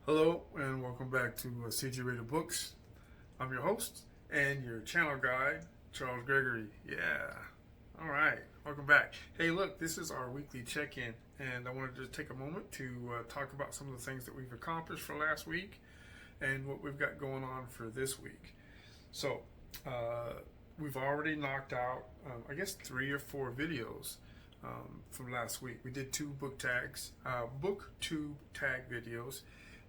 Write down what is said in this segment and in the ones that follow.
Hello and welcome back to CG Rated Books. I'm your host and your channel guide, Charles Gregory. Yeah. All right. Welcome back. Hey, look, this is our weekly check-in, and I wanted to take a moment to talk about some of the things that we've accomplished for last week and what we've got going on for this week. So, we've already knocked out, I guess, 3 or 4 videos from last week. We did 2 booktube tag videos,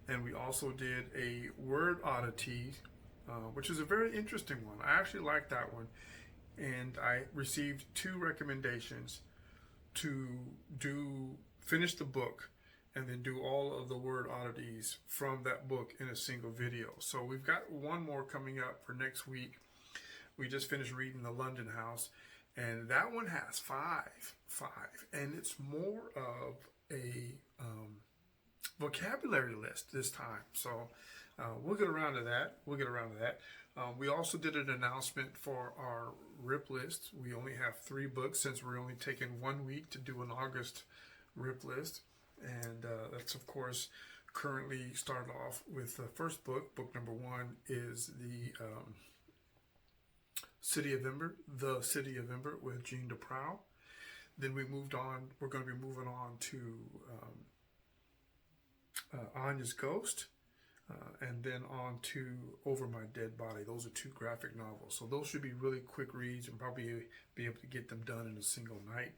and we also did a Word-Oddity, which is a very interesting one. I actually like that one, and I received 2 recommendations to finish the book and then do all of the Word-Oddities from that book in a single video. So we've got one more coming up for next week. We just finished reading The London House, and that one has five, and it's more of a vocabulary list this time. So we'll get around to that. We also did an announcement for our RIP list. We only have 3 books since we're only taking 1 week to do an August RIP list. And that's, of course, currently started off with the first book. Book number 1 is the City of Ember, with Jean DeProw. Then we moved on. We're going to be moving on to Anya's Ghost, and then on to Over My Dead Body. Those are 2 graphic novels. So those should be really quick reads and probably be able to get them done in a single night.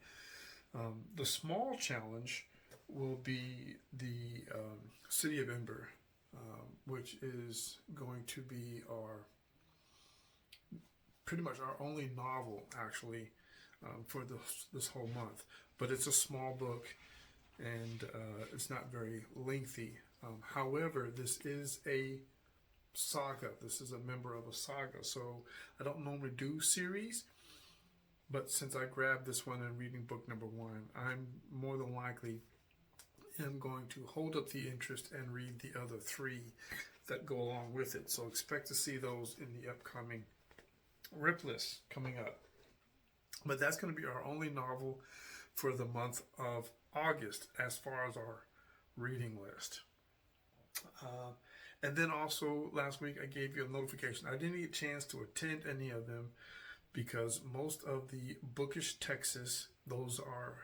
The small challenge will be the City of Ember, which is going to be pretty much our only novel, actually, for this whole month. But it's a small book, and it's not very lengthy. However, this is a saga. This is a member of a saga. So I don't normally do series, but since I grabbed this one and reading book number 1, I'm more than likely am going to hold up the interest and read the other 3 that go along with it. So expect to see those in the upcoming RIP list coming up. But that's going to be our only novel for the month of August as far as our reading list. And then also last week I gave you a notification. I didn't get a chance to attend any of them because most of the Bookish Texas, those are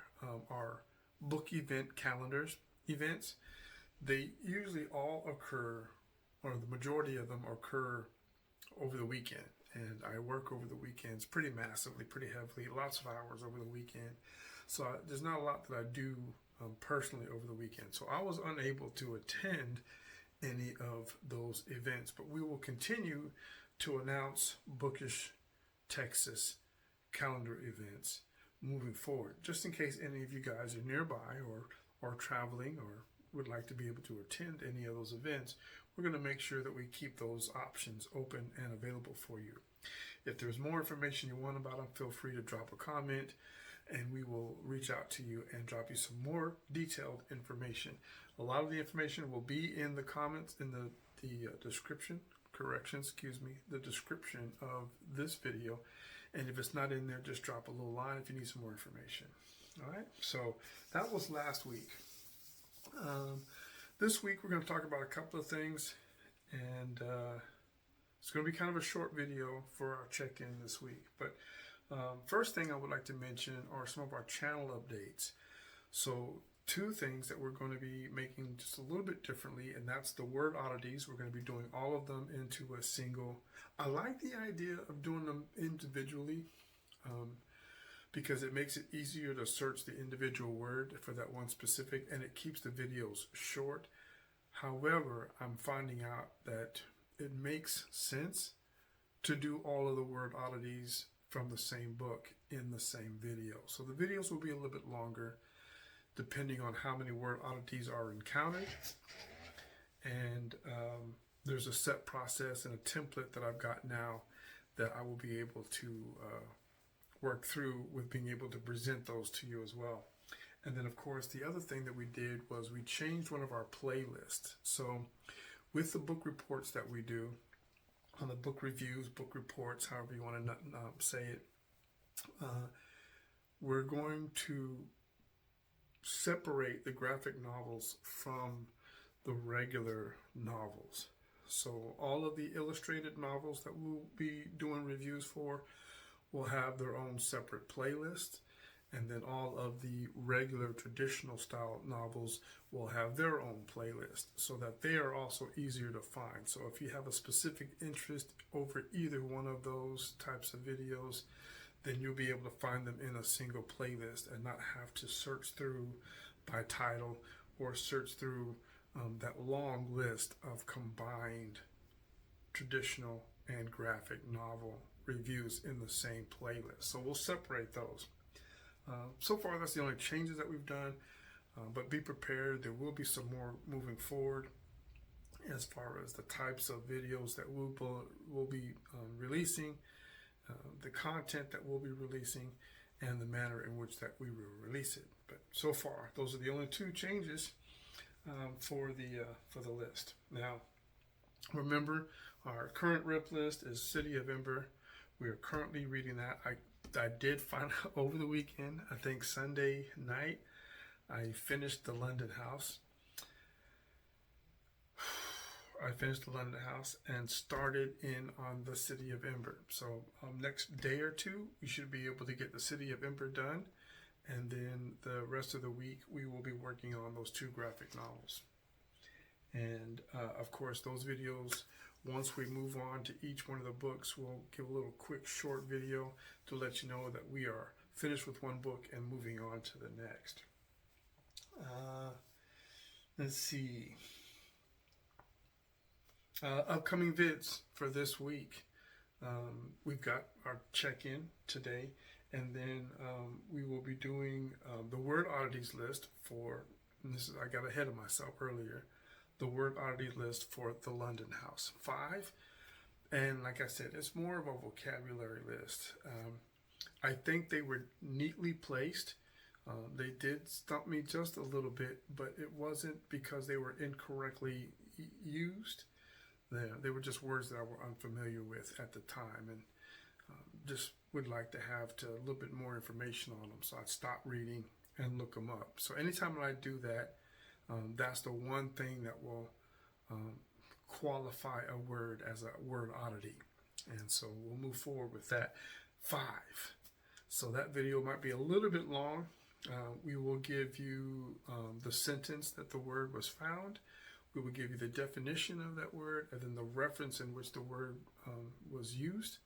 our book event calendars events. They usually all occur, or the majority of them occur over the weekend. And I work over the weekends pretty massively, pretty heavily, lots of hours over the weekend. So there's not a lot that I do personally over the weekend. So I was unable to attend any of those events. But we will continue to announce Bookish Texas calendar events moving forward, just in case any of you guys are nearby or traveling or would like to be able to attend any of those events. We're going to make sure that we keep those options open and available for you. If there's more information you want about them, feel free to drop a comment, and we will reach out to you and drop you some more detailed information. A lot of the information will be in the comments, in the description, the description of this video. And if it's not in there, just drop a little line if you need some more information. All right, so that was last week. This week we're going to talk about a couple of things, and it's going to be kind of a short video for our check-in this week. But first thing I would like to mention are some of our channel updates. So 2 things that we're going to be making just a little bit differently, and that's the Word-Oddities. We're going to be doing all of them into a single. I like the idea of doing them individually because it makes it easier to search the individual word for that one specific, and it keeps the videos short. However, I'm finding out that it makes sense to do all of the Word-Oddities from the same book in the same video. So the videos will be a little bit longer depending on how many Word-Oddities are encountered. And there's a set process and a template that I've got now that I will be able to work through with being able to present those to you as well. And then, of course, the other thing that we did was we changed one of our playlists. So with the book reports that we do, on the book reviews, book reports, however you want to say it, we're going to separate the graphic novels from the regular novels. So all of the illustrated novels that we'll be doing reviews for will have their own separate playlist. And then all of the regular traditional style novels will have their own playlist so that they are also easier to find. So if you have a specific interest over either one of those types of videos, then you'll be able to find them in a single playlist and not have to search through by title or search through that long list of combined traditional and graphic novel reviews in the same playlist. So we'll separate those. So far, that's the only changes that we've done, but be prepared. There will be some more moving forward as far as the types of videos that we'll be releasing, the content that we'll be releasing, and the manner in which that we will release it. But so far, those are the only two changes for the list. Now, remember, our current rip list is City of Ember. We are currently reading that. I did find out over the weekend, I think Sunday night, I finished the London House. And started in on the City of Ember. So next day or two, we should be able to get the City of Ember done. And then the rest of the week, we will be working on those two graphic novels. And of course, those videos, once we move on to each one of the books, we'll give a little quick short video to let you know that we are finished with one book and moving on to the next. Let's see. Upcoming vids for this week. We've got our check-in today, and then we will be doing the Word-Oddities list for, I got ahead of myself earlier, the Word-Oddity list for the London House 5. And like I said, it's more of a vocabulary list. I think they were neatly placed. They did stump me just a little bit, but it wasn't because they were incorrectly used. They were just words that I were unfamiliar with at the time, and just would like to have a little bit more information on them. So I'd stop reading and look them up. So anytime that I do that, that's the one thing that will qualify a word as a word oddity. And so we'll move forward with that. 5. So that video might be a little bit long. We will give you the sentence that the word was found. We will give you the definition of that word and then the reference in which the word was used,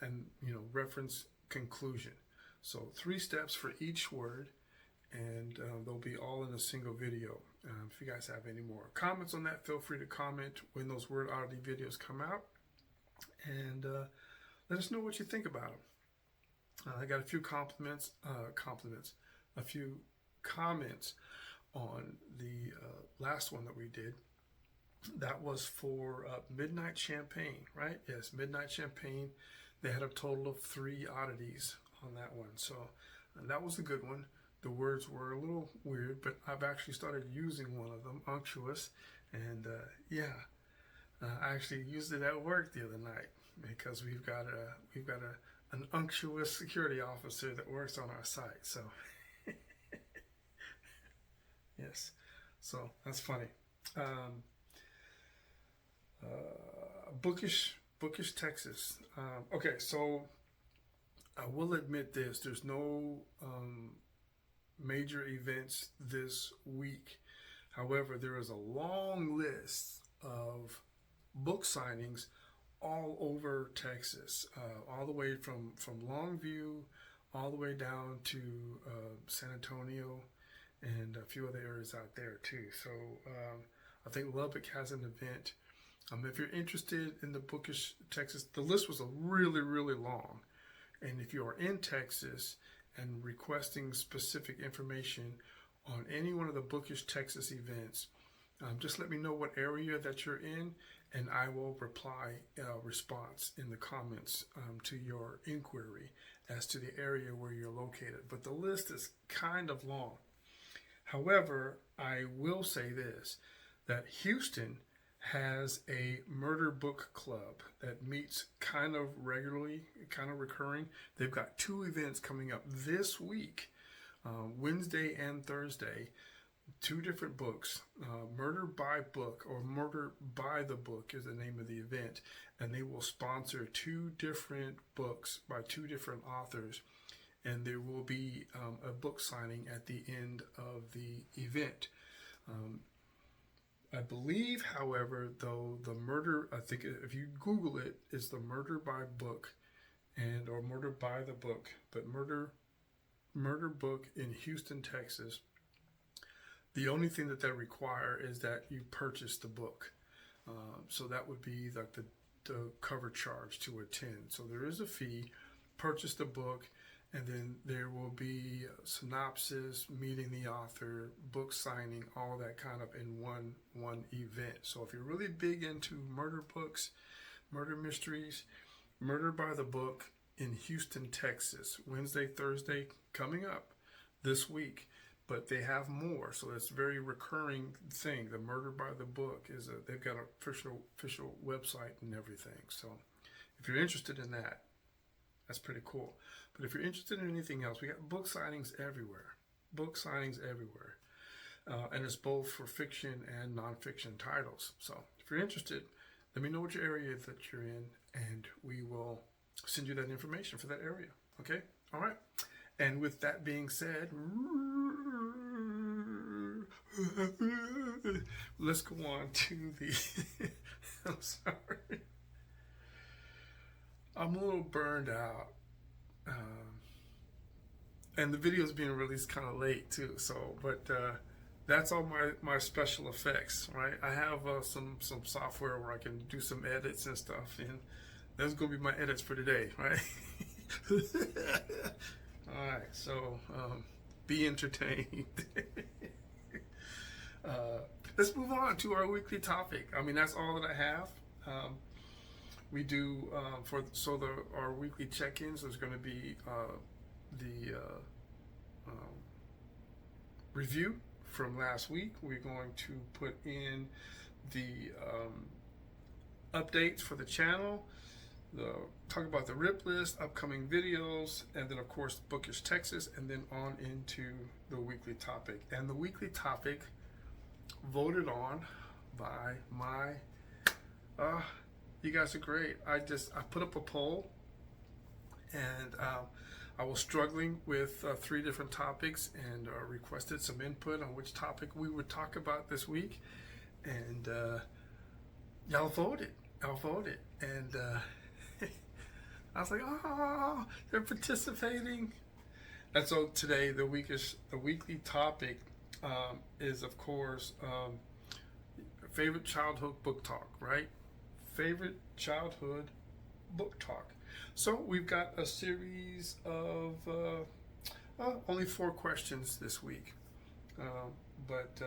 and reference conclusion. So 3 steps for each word, and they'll be all in a single video. If you guys have any more comments on that, feel free to comment when those Word Oddity videos come out, and let us know what you think about them. I got a few a few comments on the last one that we did. That was for Midnight Champagne, right? Yes, Midnight Champagne. They had a total of 3 oddities on that one. So that was a good one. The words were a little weird, but I've actually started using one of them, unctuous. And I actually used it at work the other night because we've got an unctuous security officer that works on our site. So yes, so that's funny. Bookish, Texas. Okay, so I will admit this: there's no major events this week. However, there is a long list of book signings all over Texas, all the way from Longview, all the way down to San Antonio, and a few other areas out there too. So I think Lubbock has an event. If you're interested in the Bookish Texas, the list was really, really long. And if you are in Texas and requesting specific information on any one of the Bookish Texas events, just let me know what area that you're in, and I will reply response in the comments to your inquiry as to the area where you're located. But the list is kind of long. However, I will say this, that Houston has a murder book club that meets kind of regularly, kind of recurring. They've got 2 events coming up this week, Wednesday and Thursday. two different books. Murder by Book, or Murder by the Book is the name of the event, and they will sponsor two different books by two different authors, and there will be a book signing at the end of the event. I believe, however, though, the murder, I think if you Google it, it's the Murder by Book, and or Murder by the Book, but Murder Book in Houston, Texas. The only thing that they require is that you purchase the book. So that would be like the cover charge to attend. So there is a fee, purchase the book, and then there will be a synopsis, meeting the author, book signing, all that kind of in one event. So if you're really big into murder books, murder mysteries, Murder by the Book in Houston, Texas, Wednesday, Thursday, coming up this week. But they have more, so it's a very recurring thing. The Murder by the Book is they've got an official website and everything. So if you're interested in that, that's pretty cool. But if you're interested in anything else, we got book signings everywhere. Book signings everywhere. And it's both for fiction and nonfiction titles. So if you're interested, let me know what your area that you're in, and we will send you that information for that area. Okay? All right. And with that being said, let's go on to the... I'm sorry. I'm a little burned out. And the video's being released kind of late too. So, but that's all my special effects, right? I have some software where I can do some edits and stuff. And that's going to be my edits for today, right? All right, so be entertained. Let's move on to our weekly topic. I mean, that's all that I have. We do our weekly check-ins. There's going to be the review from last week. We're going to put in the updates for the channel. Talk about the rip list, upcoming videos, and then of course Bookish Texas, and then on into the weekly topic. And the weekly topic voted on by my you guys are great. I put up a poll, and I was struggling with 3 different topics, and requested some input on which topic we would talk about this week, and y'all voted, and I was like, oh, they're participating. And so today, the weekly topic is, of course, favorite childhood book talk, right? Favorite childhood book talk. So we've got a series of only 4 questions this week. But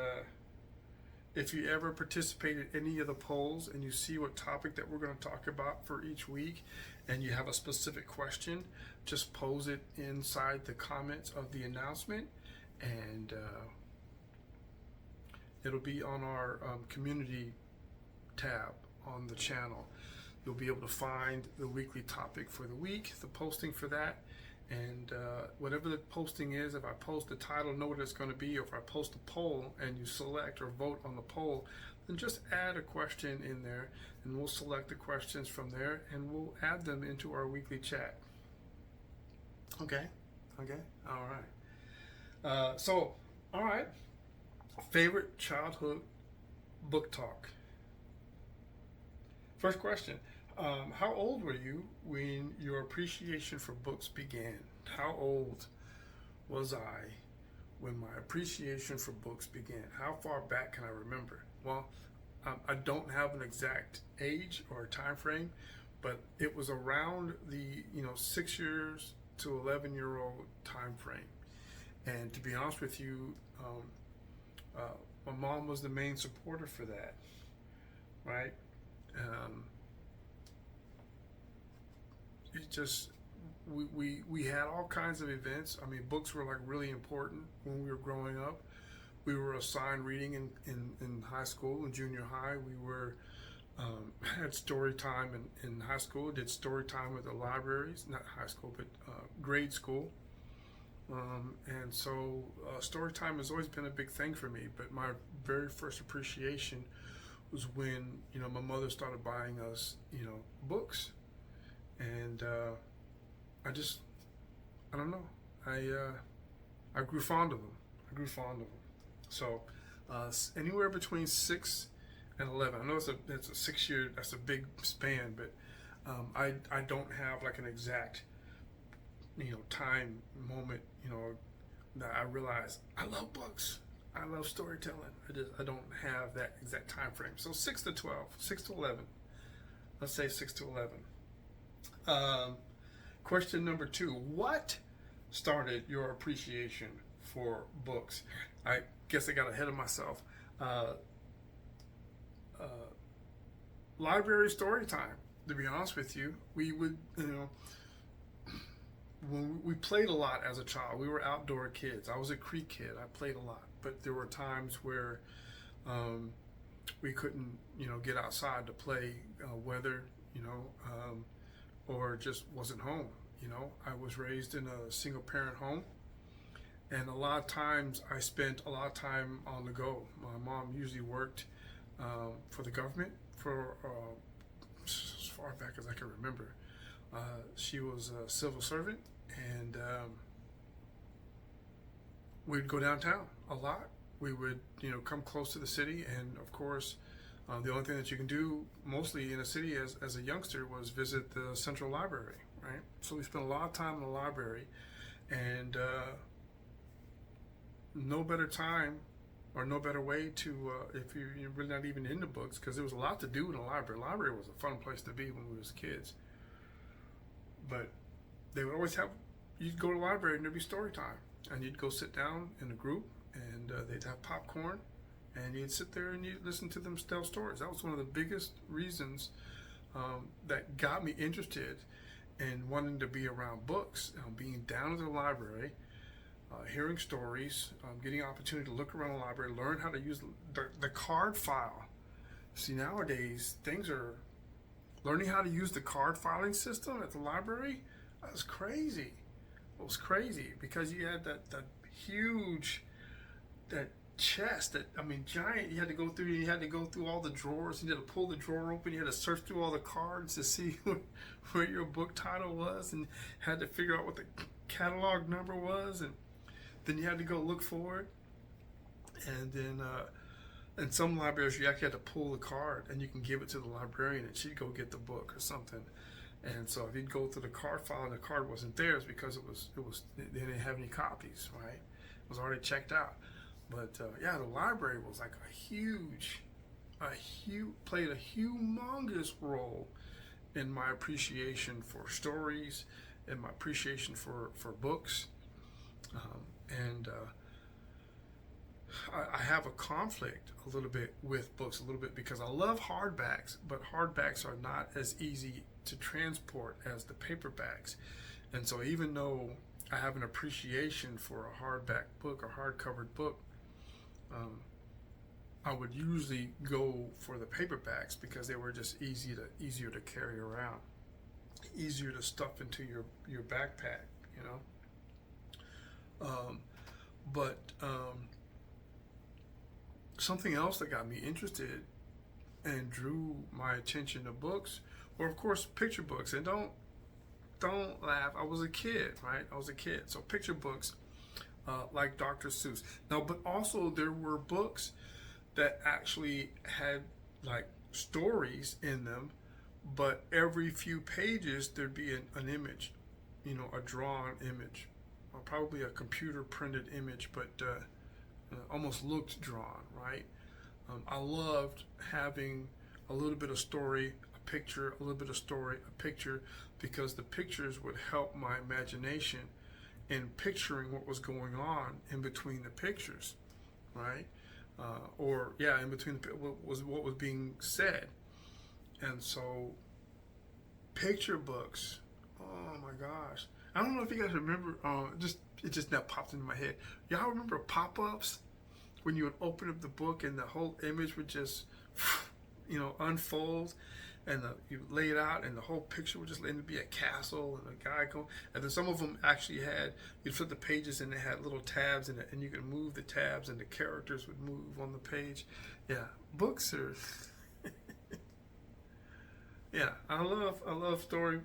if you ever participate in any of the polls and you see what topic that we're going to talk about for each week, and you have a specific question, just pose it inside the comments of the announcement, and it'll be on our community tab on the channel. You'll be able to find the weekly topic for the week, the posting for that, and whatever the posting is, if I post the title, know what it's going to be, or if I post a poll and you select or vote on the poll, then just add a question in there, and we'll select the questions from there, and we'll add them into our weekly chat. Okay, all right. So, all right, favorite childhood book talk. First question, how old were you when your appreciation for books began? How old was I when my appreciation for books began? How far back can I remember? Well, I don't have an exact age or time frame, but it was around the 6 years to 11-year-old time frame. And to be honest with you, my mom was the main supporter for that, right? It just we had all kinds of events. I mean, books were like really important when we were growing up. We were assigned reading in high school and junior high. We were had story time in high school. Did story time at the libraries, not high school, but grade school, And so story time has always been a big thing for me. But my very first appreciation was when my mother started buying us books, and I don't know, I grew fond of them. So anywhere between 6 and 11. I know it's a 6 year. That's a big span, but I don't have like an exact time moment that I realize I love books. I love storytelling. I don't have that exact time frame. So 6 to 12, 6 to 11. Let's say 6 to 11. Question number 2: what started your appreciation for books? I guess I got ahead of myself. Library story time. To be honest with you, we would when we played a lot as a child. We were outdoor kids. I was a Creek kid. I played a lot, but there were times where we couldn't, get outside to play. Weather, or just wasn't home. I was raised in a single-parent home, and a lot of times I spent a lot of time on the go. My mom usually worked for the government for as far back as I can remember. She was a civil servant, and we'd go downtown a lot. We would, come close to the city, and of course, the only thing that you can do mostly in a city as a youngster was visit the central library, right? So we spent a lot of time in the library, and no better time or no better way to, if you're really not even into books, because there was a lot to do in the library. The library was a fun place to be when we was kids. But they would always you'd go to the library and there'd be story time. And you'd go sit down in a group, and they'd have popcorn, and you'd sit there and you'd listen to them tell stories. That was one of the biggest reasons that got me interested in wanting to be around books, being down at the library, hearing stories, getting an opportunity to look around the library, learn how to use the card file. See, nowadays, learning how to use the card filing system at the library, that was crazy. It was crazy because you had that huge, that chest, giant. You had to go through all the drawers. You had to pull the drawer open. You had to search through all the cards to see where your book title was, and had to figure out what the catalog number was, and then you had to go look for it. And then in some libraries, you actually had to pull the card, and you can give it to the librarian, and she'd go get the book or something. And so if you'd go to the card file and the card wasn't there, it's because they didn't have any copies, right? It was already checked out. But the library was like played a humongous role in my appreciation for stories and my appreciation for books. I have a conflict a little bit with books, because I love hardbacks, but hardbacks are not as easy to transport as the paperbacks. And so even though I have an appreciation for a hardback book or hardcovered book, I would usually go for the paperbacks because they were just easier to carry around, easier to stuff into your backpack, But something else that got me interested and drew my attention to books were, of course, picture books. And don't laugh. I was a kid, right? So picture books, like Dr. Seuss. Now, but also there were books that actually had like stories in them, but every few pages there'd be an image, a drawn image, or probably a computer printed image, but almost looked drawn, right? I loved having a little bit of story, a picture, a little bit of story, a picture, because the pictures would help my imagination in picturing what was going on in between the pictures, right? In between what was being said. And so picture books, oh my gosh. I don't know if you guys remember, it just now popped into my head. Y'all remember pop-ups when you would open up the book and the whole image would just, unfold? and you lay it out, and the whole picture would just end up be a castle and a guy going. And then some of them actually had, you'd flip the pages and they had little tabs in it, and you could move the tabs, and the characters would move on the page. Yeah, books are. Yeah, I love story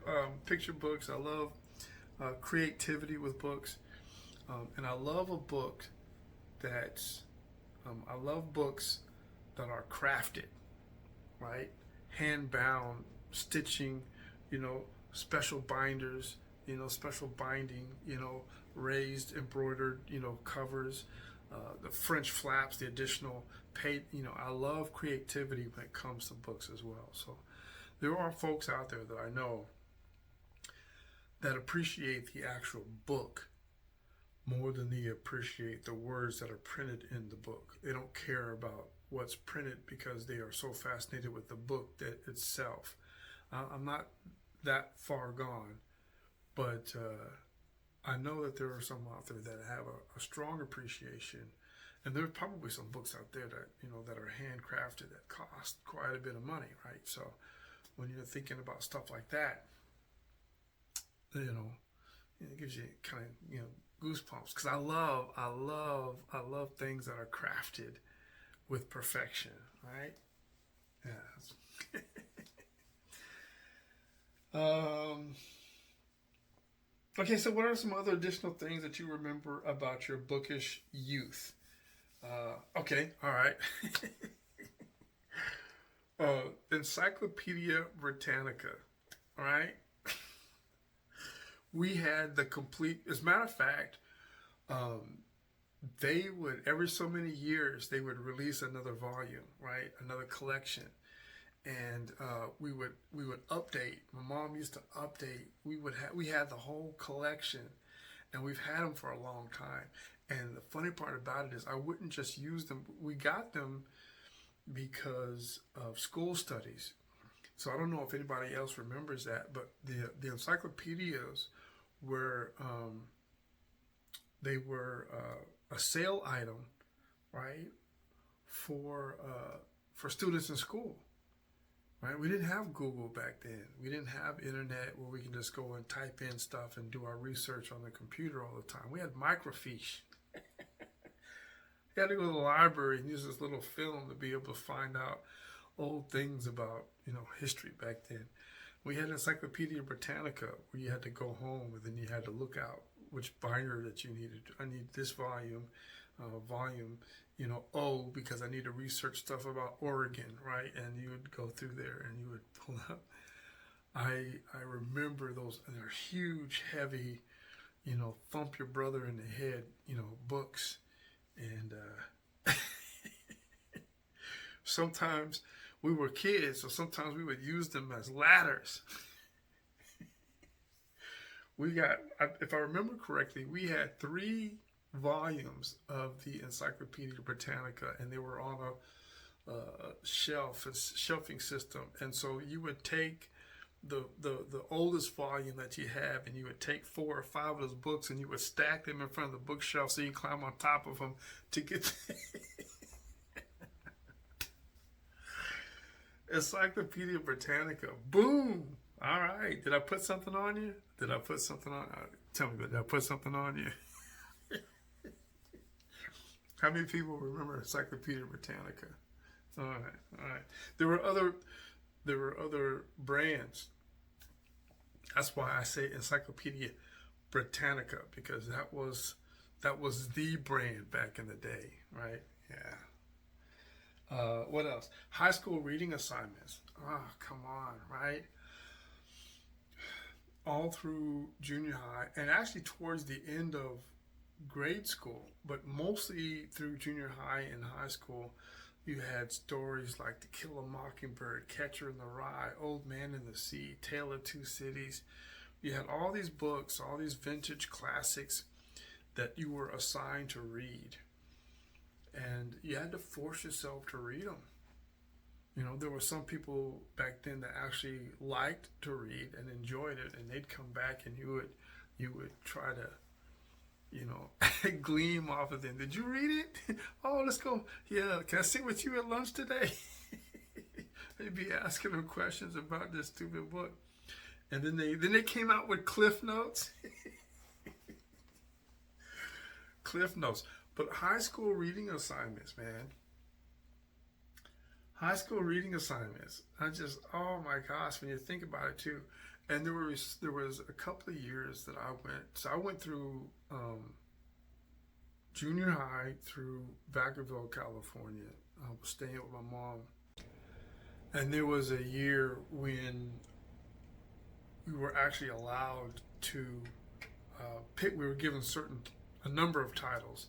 picture books. I love creativity with books, and I love a book that's. I love books that are crafted, right? Hand bound, stitching, special binders, special binding, raised, embroidered, covers, the French flaps, the additional page. I love creativity when it comes to books as well. So there are folks out there that I know that appreciate the actual book more than they appreciate the words that are printed in the book. They don't care about what's printed because they are so fascinated with the book that itself. I'm not that far gone, but I know that there are some out there that have a strong appreciation, and there are probably some books out there that that are handcrafted that cost quite a bit of money, right? So when you're thinking about stuff like that, it gives you kind of goosebumps, because I love things that are crafted with perfection, right? Yeah. Okay, so what are some other additional things that you remember about your bookish youth? Okay, all right. Encyclopedia Britannica, all right? We had the complete, as a matter of fact, they would, every so many years, they would release another volume, right? Another collection. And we would update. My mom used to update. We had the whole collection, and we've had them for a long time. And the funny part about it is I wouldn't just use them. We got them because of school studies. So I don't know if anybody else remembers that, but the encyclopedias were they were a sale item, right, for students in school. Right? We didn't have Google back then. We didn't have internet where we can just go and type in stuff and do our research on the computer all the time. We had microfiche. You had to go to the library and use this little film to be able to find out old things about history back then. We had Encyclopedia Britannica where you had to go home and then you had to look out which binder that you needed. I need this volume, O, because I need to research stuff about Oregon, right? And you would go through there and you would pull up. I remember those, and they're huge, heavy, thump your brother in the head, books. And sometimes we were kids, so sometimes we would use them as ladders. If I remember correctly, we had 3 volumes of the Encyclopedia Britannica, and they were on a shelving system. And so you would take the oldest volume that you have, and you would take 4 or 5 of those books, and you would stack them in front of the bookshelf so you can climb on top of them to get Encyclopedia Britannica. Boom! All right. Did I put something on you? Did I put something on? Tell me, did I put something on you? How many people remember Encyclopedia Britannica? All right. There were other brands. That's why I say Encyclopedia Britannica, because that was the brand back in the day, right? Yeah. What else? High school reading assignments. Oh, come on, right? All through junior high, and actually towards the end of grade school, but mostly through junior high and high school, you had stories like To Kill a Mockingbird, Catcher in the Rye, Old Man in the Sea, Tale of Two Cities. You had all these books, all these vintage classics that you were assigned to read. And you had to force yourself to read them. There were some people back then that actually liked to read and enjoyed it, and they'd come back and you would try to gleam off of them. Did you read it? Oh, let's go. Yeah, can I sit with you at lunch today? they'd be asking them questions about this stupid book. And then they came out with Cliff Notes. Cliff Notes. But high school reading assignments, man. High school reading assignments. Oh my gosh, when you think about it too. And there was a couple of years that I went. So I went through junior high through Vacaville, California. I was staying with my mom. And there was a year when we were actually allowed to pick. We were given a number of titles,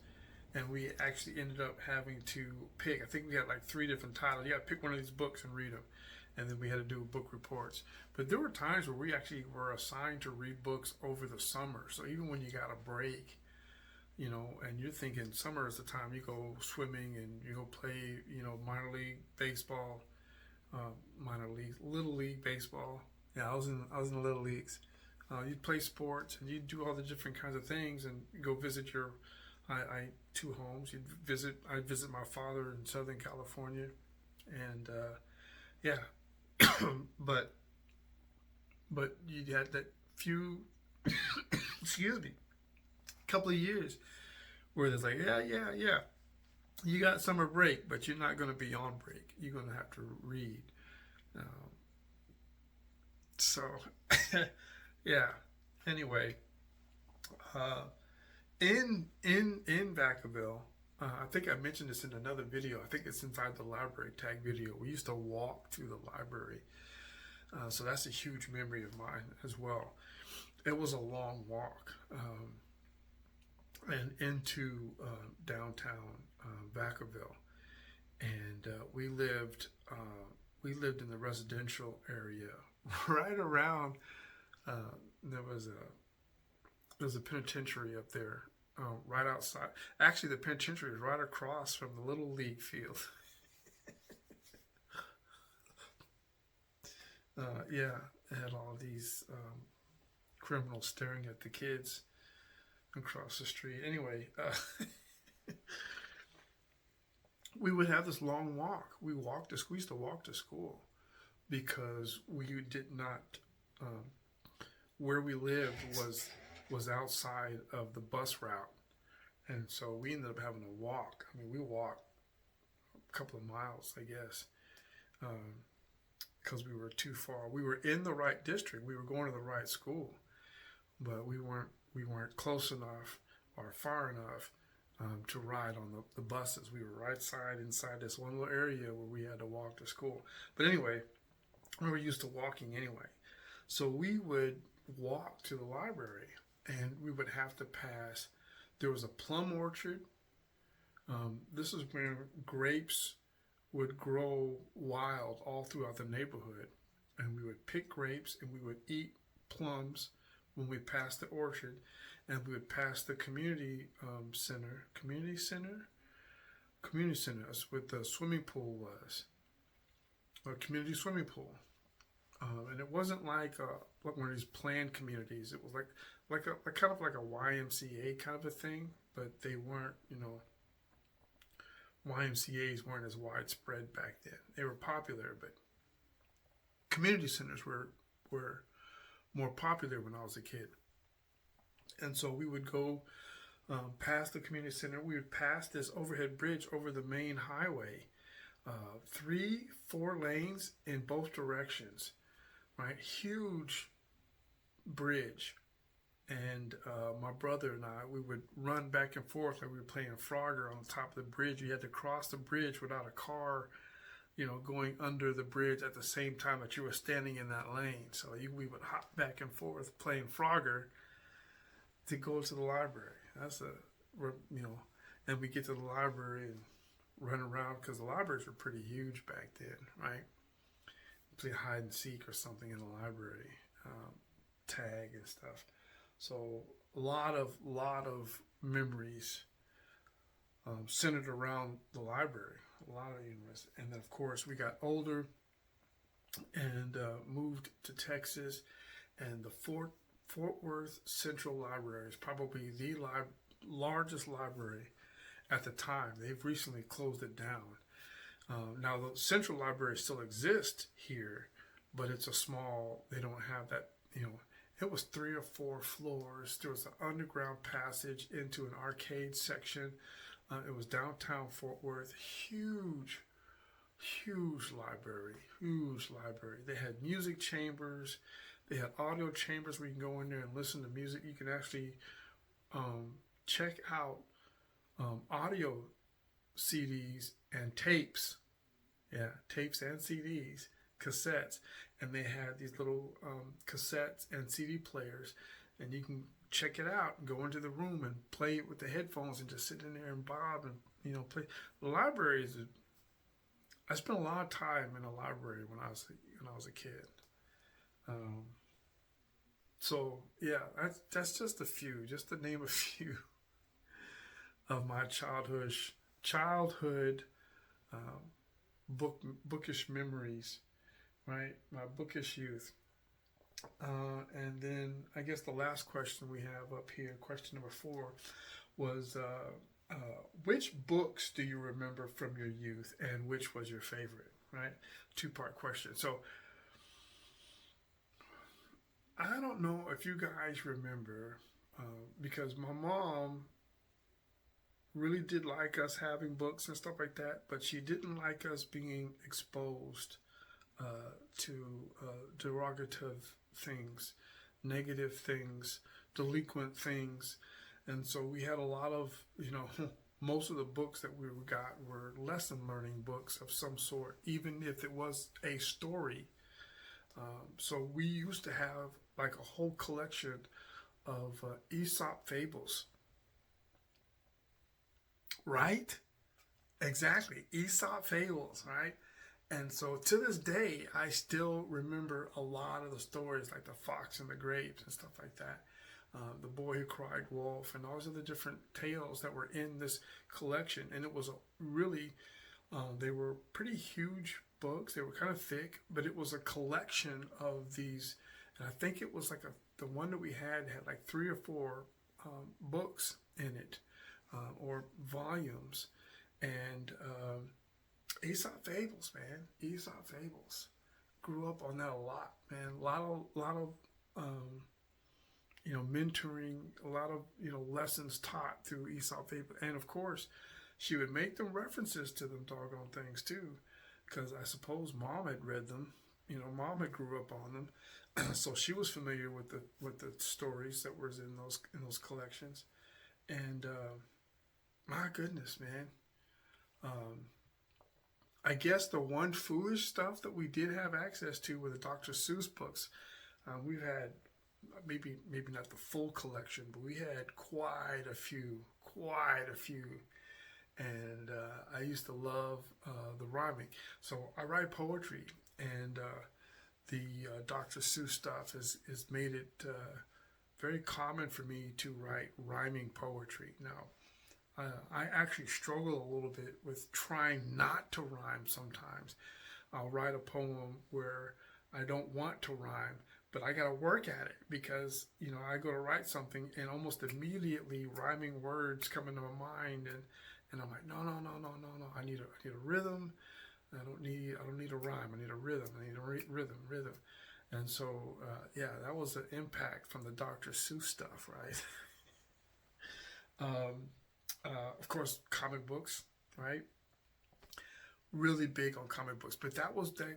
and we actually ended up having to pick. I think we had like 3 different titles. You got to pick one of these books and read them, and then we had to do book reports. But there were times where we actually were assigned to read books over the summer. So even when you got a break, you know, and you're thinking summer is the time you go swimming and you go play, you know, minor league baseball, little league baseball. Yeah, I was in the little leagues. You'd play sports and you'd do all the different kinds of things and go visit your 2 homes. I'd visit my father in Southern California, and yeah, but you had that few excuse me, couple of years where it's like yeah, you got summer break, but you're not going to be on break. You're going to have to read. So yeah. Anyway, in Vacaville, I think I mentioned this in another video. I think it's inside the library tag video. We used to walk to the library, so that's a huge memory of mine as well. It was a long walk, and into downtown Vacaville, and we lived in the residential area right around. There was a penitentiary up there, right outside. Actually, the penitentiary is right across from the Little League field. Yeah, it had all these criminals staring at the kids across the street. Anyway, we would have this long walk. We used to walk to school because we did not. Where we lived was outside of the bus route, and so we ended up having to walk. I mean, we walked a couple of miles, I guess, because we were too far. We were in the right district. We were going to the right school, but we weren't close enough or far enough to ride on the buses. We were inside this one little area where we had to walk to school. But anyway, we were used to walking anyway, so we would walk to the library, and we would have to pass. There was a plum orchard. This is when grapes would grow wild all throughout the neighborhood, and we would pick grapes and we would eat plums when we passed the orchard, and we would pass the community center. That's what the swimming pool was, a community swimming pool. And it wasn't like one of these planned communities. It was like kind of like a YMCA kind of a thing, but they weren't, you know, YMCAs weren't as widespread back then. They were popular, but community centers were more popular when I was a kid. And so we would go past the community center. We would pass this overhead bridge over the main highway, 3-4 lanes in both directions. Right, huge bridge, and my brother and I, we would run back and forth like we were playing Frogger on the top of the bridge. You had to cross the bridge without a car, you know, going under the bridge at the same time that you were standing in that lane. So we would hop back and forth playing Frogger to go to the library. And we get to the library and run around because the libraries were pretty huge back then, right? Play hide and seek or something in the library, tag and stuff. So a lot of memories centered around the library. A lot of universities. And then of course we got older and moved to Texas, and the Fort Worth Central Library is probably the largest library at the time. They've recently closed it down. Now the central library still exists here, but it's a small. They don't have that. It was 3 or 4 floors. There was an underground passage into an arcade section. It was downtown Fort Worth. Huge, huge library. Huge library. They had music chambers. They had audio chambers where you can go in there and listen to music. You can actually check out audio CDs and tapes. Yeah, tapes and CDs, cassettes. And they had these little cassettes and CD players. And you can check it out and go into the room and play it with the headphones and just sit in there and bob and play. The library is. I spent a lot of time in a library when I was a kid. So yeah, that's just a few, just to name a few of my childhood bookish memories, right? My bookish youth. And then I guess the last question we have up here, question number 4, was which books do you remember from your youth and which was your favorite, right? 2-part question. So I don't know if you guys remember, because my mom really did like us having books and stuff like that, but she didn't like us being exposed to derogative things, negative things, delinquent things. And so we had a lot of, most of the books that we got were lesson learning books of some sort, even if it was a story. So we used to have like a whole collection of Aesop fables. Right? Exactly. Aesop fables, right? And so to this day, I still remember a lot of the stories, like the Fox and the Grapes and stuff like that. The Boy Who Cried Wolf, and all of the different tales that were in this collection. And it was they were pretty huge books. They were kind of thick, but it was a collection of these. And I think it was like the one that we had like 3 or 4 books in it, or volumes. And Aesop fables, man. Aesop fables. Grew up on that a lot, man. A lot of mentoring, a lot of, lessons taught through Aesop fables. And of course, she would make them references to them doggone things too, because I suppose Mom had read them. Mom had grew up on them, so she was familiar with the stories that was in those collections. And my goodness, man. I guess the one foolish stuff that we did have access to were the Dr. Seuss books. We've had maybe not the full collection, but we had quite a few. And I used to love the rhyming. So I write poetry, and the Dr. Seuss stuff has made it very common for me to write rhyming poetry. Now, I actually struggle a little bit with trying not to rhyme sometimes. I'll write a poem where I don't want to rhyme, but I got to work at it because, I go to write something and almost immediately rhyming words come into my mind, and I'm like, no. I need a rhythm. I don't need a rhyme. I need a rhythm. I need a rhythm. And so, that was an impact from the Dr. Seuss stuff, right? Of course, comic books, right? Really big on comic books, but that was the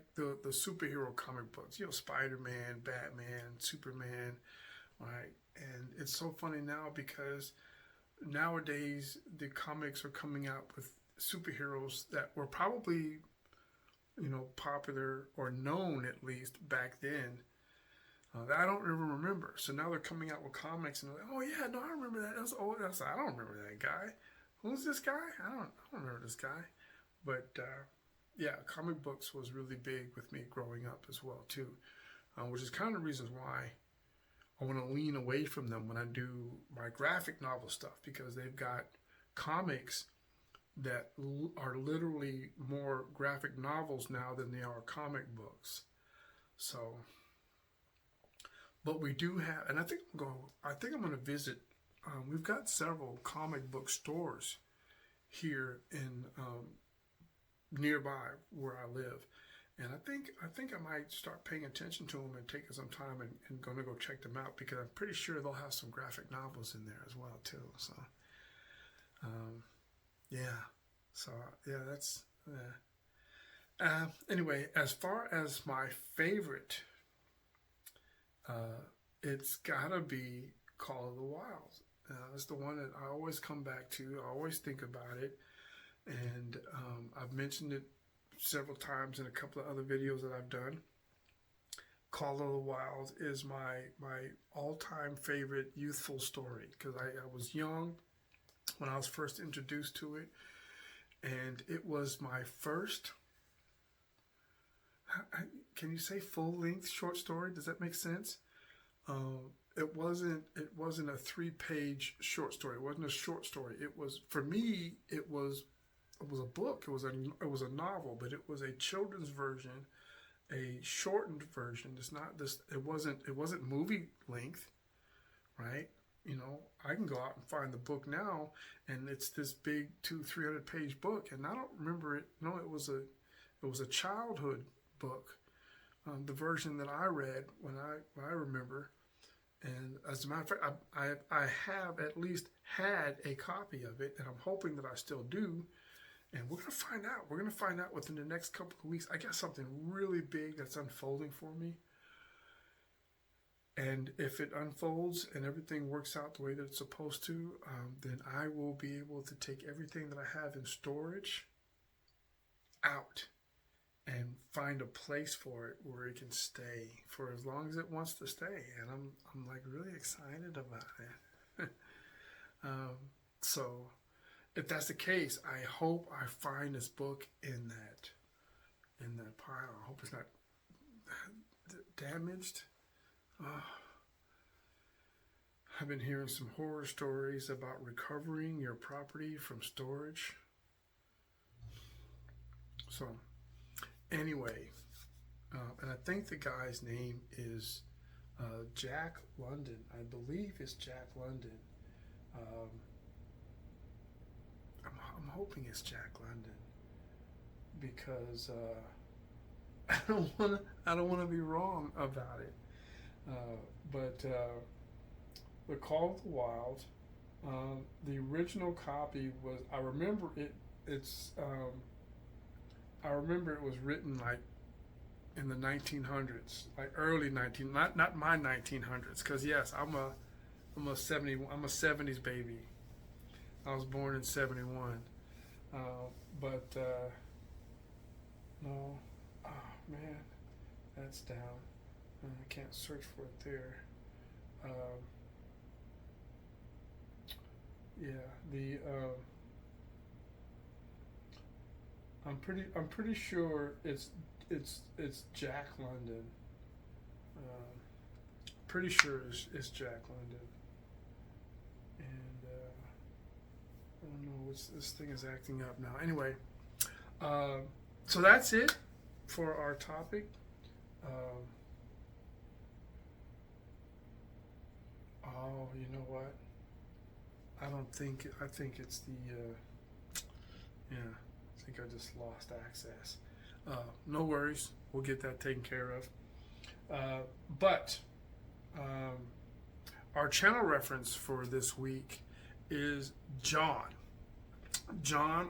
superhero comic books. Spider-Man, Batman, Superman, right? And it's so funny now because nowadays the comics are coming out with superheroes that were probably, popular or known at least back then. That I don't even remember. So now they're coming out with comics and they're like, oh yeah, no, I remember that. I don't remember that guy. Who's this guy? I don't remember this guy. But comic books was really big with me growing up as well too, which is kind of the reasons why I want to lean away from them when I do my graphic novel stuff, because they've got comics that are literally more graphic novels now than they are comic books. So, but we do have, and I think I'm going to visit. We've got several comic book stores here in nearby where I live. And I think I might start paying attention to them and taking some time and going to go check them out, because I'm pretty sure they'll have some graphic novels in there as well too. So yeah, so yeah, that's anyway. As far as my favorite, it's gotta be Call of the Wild. It's the one that I always come back to. I always think about it, and I've mentioned it several times in a couple of other videos that I've done. Call of the Wild is my all-time favorite youthful story, because I was young when I was first introduced to it, and it was my first, can you say full-length short story? Does that make sense? It wasn't a 3-page short story. It wasn't a short story. It was, for me, it was a book. It was a novel, but it was a children's version, a shortened version. It's not this. It wasn't movie length, right? You know, I can go out and find the book now, and it's this big 200-300 page book, and I don't remember it. No, it was a childhood book, the version that I read when I remember. And as a matter of fact, I have at least had a copy of it, and I'm hoping that I still do. And we're going to find out. We're going to find out within the next couple of weeks. I got something really big that's unfolding for me. And if it unfolds and everything works out the way that it's supposed to, then I will be able to take everything that I have in storage out and find a place for it where it can stay for as long as it wants to stay. And I'm like really excited about it. So if that's the case, I hope I find this book in that pile. I hope it's not damaged. I've been hearing some horror stories about recovering your property from storage. So anyway, and I think the guy's name is Jack London. I believe it's Jack London. I'm hoping it's Jack London, because I don't want to be wrong about it. But the Call of the Wild, the original copy was, I remember it. I remember it was written like in the 1900s, like early not my 1900s, because yes, I'm a 70s baby. I was born in 71. But no, oh man, that's down. I can't search for it there. I'm pretty sure it's Jack London. Pretty sure it's Jack London. And I don't know, this thing is acting up now. Anyway, so that's it for our topic. Oh, you know what? I think it's the, yeah, I think I just lost access. No worries, we'll get that taken care of. But our channel reference for this week is John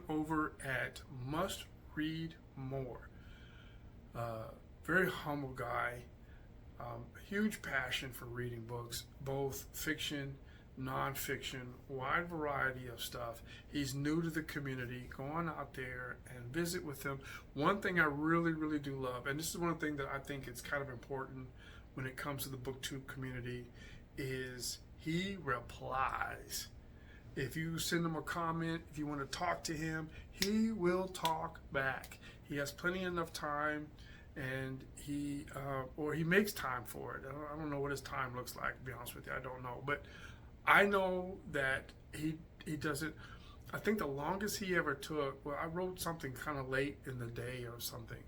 over at Must Read More. Very humble guy, huge passion for reading books, both fiction, nonfiction, wide variety of stuff. He's new to the community. Go on out there and visit with him. One thing I really, really do love, and this is one thing that I think it's kind of important when it comes to the BookTube community, is he replies. If you send him a comment, if you want to talk to him, he will talk back. He has plenty enough time, and he makes time for it. I don't know what his time looks like, to be honest with you. I don't know. But I know that he doesn't. I think the longest he ever took, well, I wrote something kind of late in the day or something.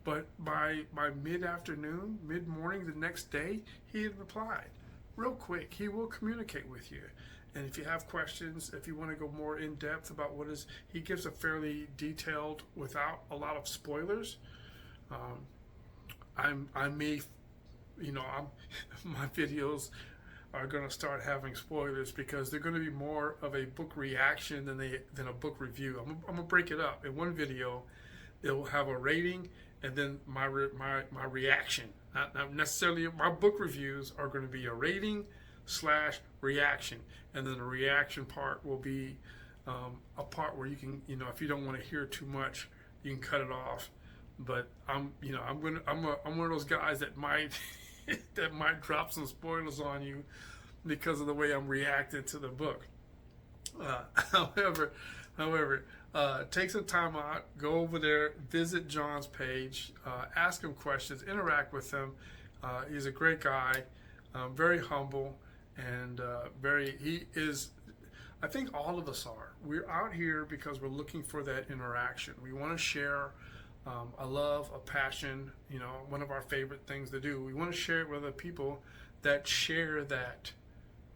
But by mid-afternoon, mid-morning the next day, he had replied. real quick. He will communicate with you. And if you have questions, if you want to go more in depth about he gives a fairly detailed, without a lot of spoilers. I may, my videos are going to start having spoilers because they're going to be more of a book reaction than a book review. I'm going to break it up. In one video, it will have a rating and then my reaction. Not necessarily my book reviews are going to be a rating / reaction, and then the reaction part will be a part where you can, if you don't want to hear too much, you can cut it off. But I'm one of those guys that might that might drop some spoilers on you because of the way I'm reacting to the book. However, take some time out, go over there, visit John's page, ask him questions, interact with him. He's a great guy, very humble, and he is. I think all of us are. We're out here because we're looking for that interaction. We want to share a love, a passion, one of our favorite things to do. We want to share it with other people that share that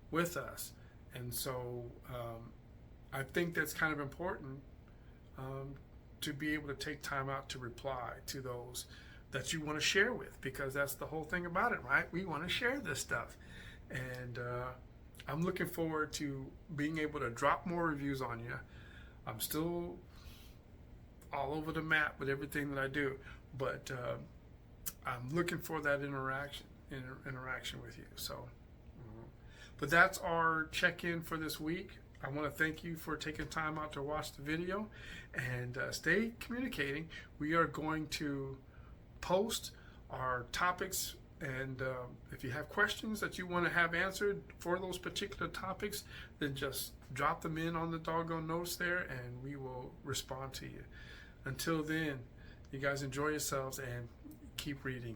with us. And so I think that's kind of important to be able to take time out to reply to those that you want to share with, because that's the whole thing about it, right? We want to share this stuff. And I'm looking forward to being able to drop more reviews on you. I'm still all over the map with everything that I do, but I'm looking for that interaction with you. So, but that's our check-in for this week. I want to thank you for taking time out to watch the video, and stay communicating. We are going to post our topics, and if you have questions that you want to have answered for those particular topics, then just drop them in on the doggone notes there, and we will respond to you. Until then, you guys enjoy yourselves and keep reading.